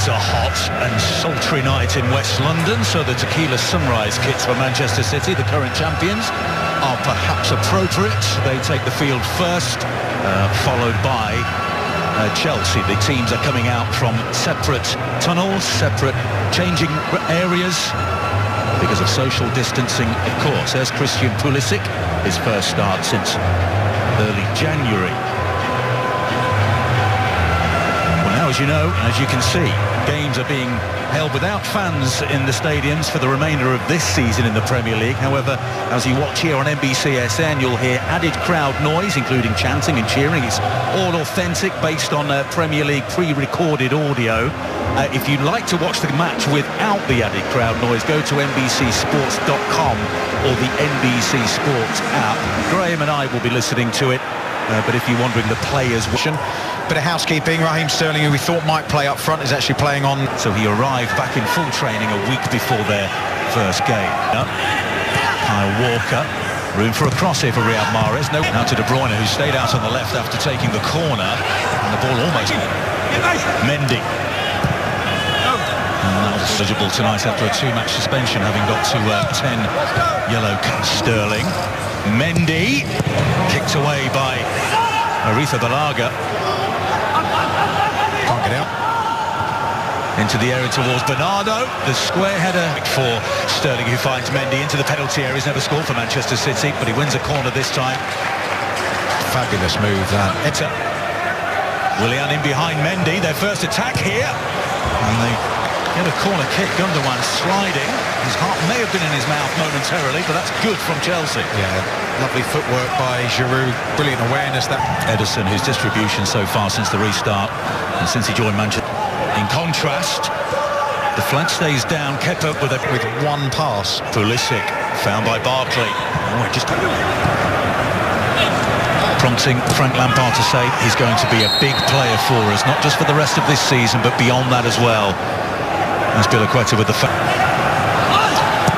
a hot and sultry night in West London, so the Tequila Sunrise kits for Manchester City, the current champions, are perhaps appropriate. They take the field first, followed by Chelsea. The teams are coming out from separate tunnels, separate changing areas because of social distancing, of course. There's Christian Pulisic, his first start since early January. Well, now, as you know, as you can see, games are being held without fans in the stadiums for the remainder of this season in the Premier League. However, as you watch here on NBCSN, you'll hear added crowd noise, including chanting and cheering. It's all authentic, based on Premier League pre-recorded audio. If you'd like to watch the match without the added crowd noise, go to NBCSports.com or the NBC Sports app. Graham and I will be listening to it. But if you're wondering, the players... Bit of housekeeping. Raheem Sterling, who we thought might play up front, is actually playing on. So he arrived back in full training a week before their first game. Kyle Walker. Room for a cross here for Riyad Mahrez. No, now to De Bruyne, who stayed out on the left after taking the corner. And the ball almost... Mendy. And that was eligible tonight after a two-match suspension, having got to 10 yellow cards. Sterling. Mendy. Kicked away by Aretha Balaga. Can't get out. Into the area towards Bernardo. The square header for Sterling, who finds Mendy into the penalty area. He's never scored for Manchester City, but he wins a corner this time. Fabulous move, that. Etta. Willian in behind Mendy. Their first attack here. And they get a corner kick. Gundogan sliding. His heart may have been in his mouth momentarily, but that's good from Chelsea. Yeah, lovely footwork by Giroud. Brilliant awareness. That Ederson, whose distribution so far since the restart and since he joined Manchester. In contrast, the flank stays down. Kepa with one pass. Pulisic found by Barkley. Oh, just prompting Frank Lampard to say he's going to be a big player for us, not just for the rest of this season, but beyond that as well. As Azpilicueta with the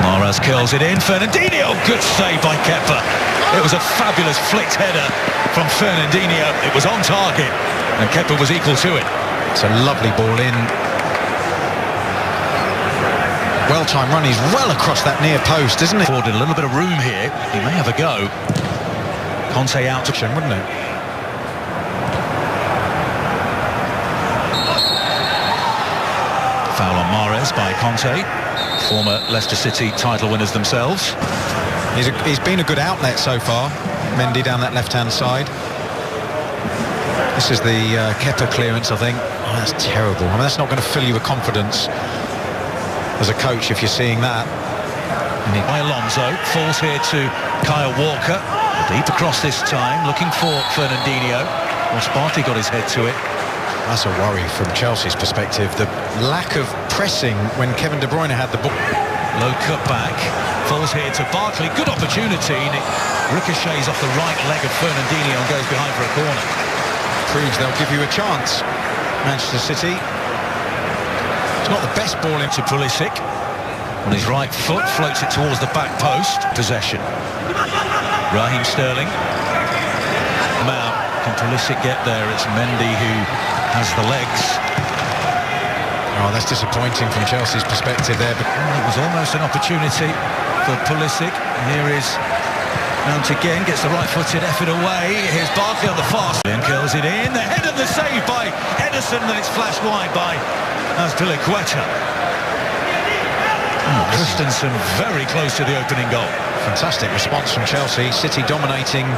Mahrez curls it in. Fernandinho, good save by Kepa. It was a fabulous flicked header from Fernandinho. It was on target, and Kepa was equal to it. It's a lovely ball in. Well-timed run. He's well across that near post, isn't it? Afforded a little bit of room here. He may have a go. Conte out to him, wouldn't it? Foul on Mahrez by Conte. Former Leicester City title winners themselves. He's been a good outlet so far. Mendy down that left-hand side. This is the Kepa clearance, I think. Oh, that's terrible. I mean, that's not going to fill you with confidence as a coach if you're seeing that. By Alonso, falls here to Kyle Walker. Deep across this time, looking for Fernandinho. Well, Sparty got his head to it. That's a worry from Chelsea's perspective. The lack of pressing when Kevin De Bruyne had the ball. Low cut back. Falls here to Barkley. Good opportunity. And it ricochets off the right leg of Fernandinho and goes behind for a corner. Proves they'll give you a chance. Manchester City. It's not the best ball into Pulisic. On his right foot, floats it towards the back post. Possession. Raheem Sterling. Now, can Pulisic get there? It's Mendy who has the legs. Oh, that's disappointing from Chelsea's perspective there. But it was almost an opportunity for Pulisic. Here is Mount again, gets the right-footed effort away. Here's Barkley on the far side. Then curls it in. The head of the save by Ederson, then it's flashed wide by Azpilicueta. Christensen very close to the opening goal. Fantastic response from Chelsea. City dominating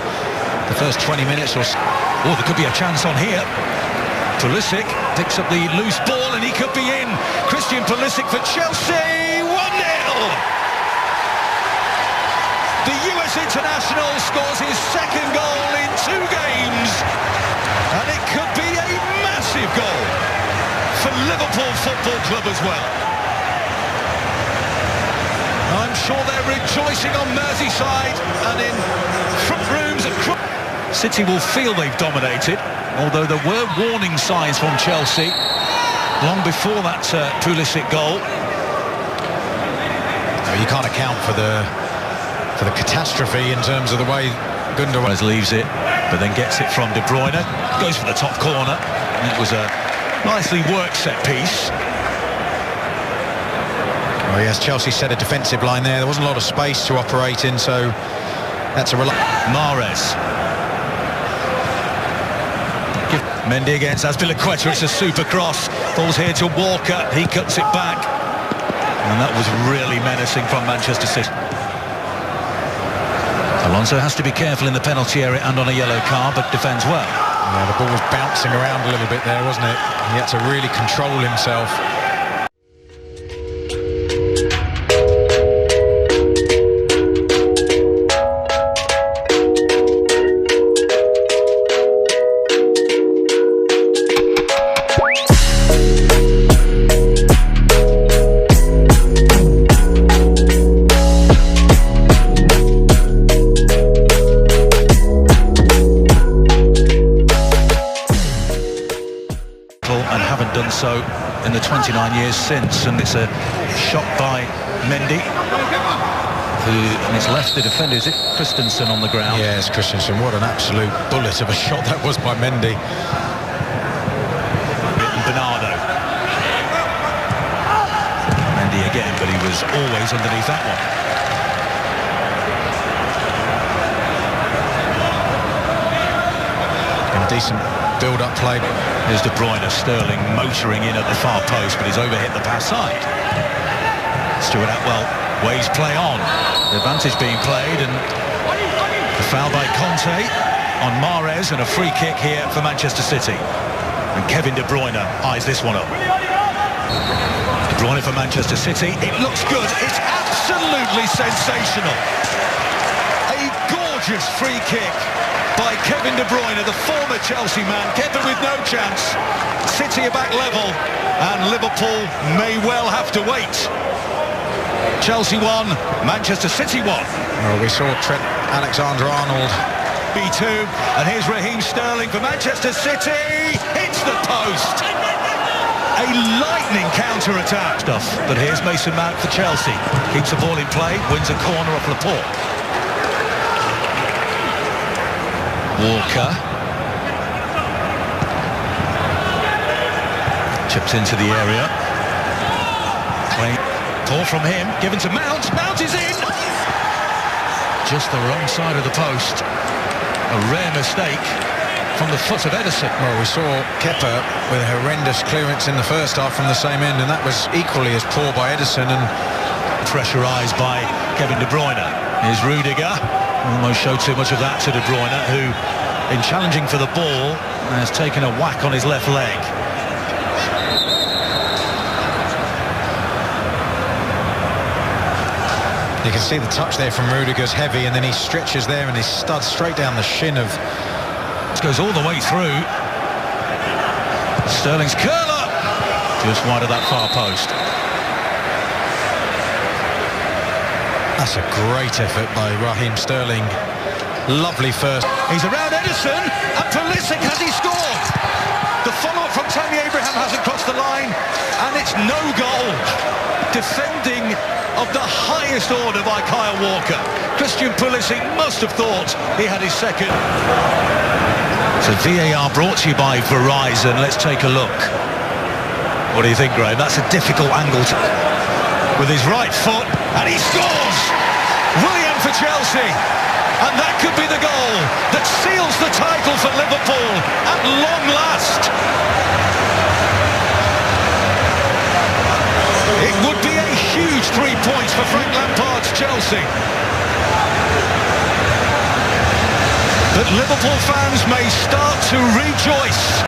the first 20 minutes or so. Oh, there could be a chance on here. Pulisic picks up the loose ball and he could be in. Christian Pulisic for Chelsea. 1-0. The US international scores his second goal in 2 games. And it could be a massive goal for Liverpool Football Club as well. I'm sure they're rejoicing on Merseyside and in front rooms across. City will feel they've dominated, although there were warning signs from Chelsea long before that Pulisic goal. No, you can't account for the catastrophe in terms of the way Gundogan leaves it, but then gets it from De Bruyne, goes for the top corner. It was a nicely worked set piece. Oh yes, Chelsea set a defensive line there. There wasn't a lot of space to operate in, so that's a Mahrez. Mendy against Azpilicueta. It's a super cross. Falls here to Walker. He cuts it back. And that was really menacing from Manchester City. Alonso has to be careful in the penalty area and on a yellow card, but defends well. Yeah, the ball was bouncing around a little bit there, wasn't it? He had to really control himself. And haven't done so in the 29 years since, and it's a shot by Mendy, who has left the defender. Is it Christensen on the ground? Yes, Christensen. What an absolute bullet of a shot that was by Mendy. Bernardo. Mendy again, but he was always underneath that one. And decent build-up play. Here's De Bruyne. Sterling motoring in at the far post, but he's overhit the pass side. Stuart Atwell waves play on. The advantage being played, and the foul by Conte on Mahrez, and a free kick here for Manchester City. And Kevin De Bruyne eyes this one up. De Bruyne for Manchester City. It looks good. It's absolutely sensational. A gorgeous free kick by Kevin De Bruyne, the former Chelsea man. Kevin with no chance. City are back level, and Liverpool may well have to wait. Chelsea won, Manchester City won. Well, we saw Trent Alexander-Arnold. B2, and here's Raheem Sterling for Manchester City. Hits the post. A lightning counter-attack stuff. But here's Mason Mount for Chelsea. Keeps the ball in play, wins a corner off Laporte. Walker. Chips into the area. Ball from him, given to Mount. Mount is in! Just the wrong side of the post. A rare mistake from the foot of Ederson. Well, we saw Kepa with a horrendous clearance in the first half from the same end, and that was equally as poor by Ederson. And pressurised by Kevin De Bruyne. Here's Rudiger. Almost showed too much of that to De Bruyne, who, in challenging for the ball, has taken a whack on his left leg. You can see the touch there from Rudiger's heavy, and then he stretches there and he studs straight down the shin of... This goes all the way through. Sterling's curler! Just wide of that far post. That's a great effort by Raheem Sterling. Lovely first. He's around Ederson, and Pulisic, has he scored? The follow-up from Tammy Abraham hasn't crossed the line, and it's no goal. Defending of the highest order by Kyle Walker. Christian Pulisic must have thought he had his second. So VAR brought to you by Verizon. Let's take a look. What do you think, Graham? That's a difficult angle with his right foot, and he scores! Willian for Chelsea, and that could be the goal that seals the title for Liverpool at long last. It would be a huge 3 points for Frank Lampard's Chelsea. But Liverpool fans may start to rejoice.